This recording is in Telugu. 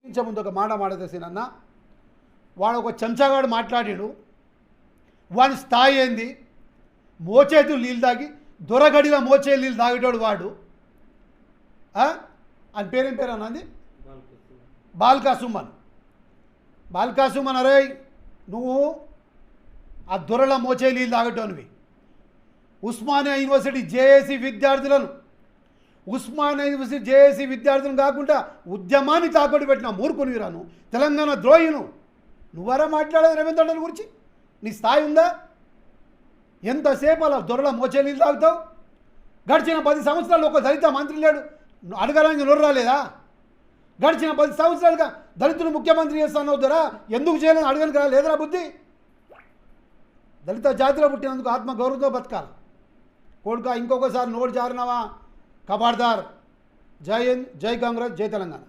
ఇంచ ముందు ఒక మాట మాట్లాడేసినన్న వాడు ఒక చెంచాగాడు మాట్లాడాడు. వాని స్థాయి ఏంది? మోచేతులు నీళ్ళు తాగి దొరగడిలో మోచే నీళ్ళు తాగేటోడు వాడు. అని పేరేం పేరు అన్నది? బాల్కా సుమన్. బాల్కా సుమన్, అరే నువ్వు ఆ దొరల మోచే నీళ్ళు తాగేటోనివి. ఉస్మానియా యూనివర్సిటీ జేఏసీ విద్యార్థులను కాకుండా ఉద్యమాన్ని తాకట్టు పెట్టిన మూర్ఖునిరాను, తెలంగాణ ద్రోహిను. నువ్వరా మాట్లాడేది రేవంత్ రెడ్డి గురించి? నీ స్థాయి ఉందా? ఎంతసేపు అలా దొరల మోచే నీళ్ళు తాగుతావు? గడిచిన 10 సంవత్సరాలు ఒక దళిత మంత్రి లేడు, అడగడానికి నోరు రాలేదా? గడిచిన 10 సంవత్సరాలుగా దళితులు ముఖ్యమంత్రి చేస్తాను దొరా, ఎందుకు చేయాలని అడగడానికి లేదురా బుద్ధి? దళిత జాతిలో పుట్టినందుకు ఆత్మగౌరవంతో బతకాలి కొడుక. ఇంకొకసారి నోరు జారినావా కబార్దార్. జై హింద్, జై కాంగ్రెస్, జై తెలంగాణ.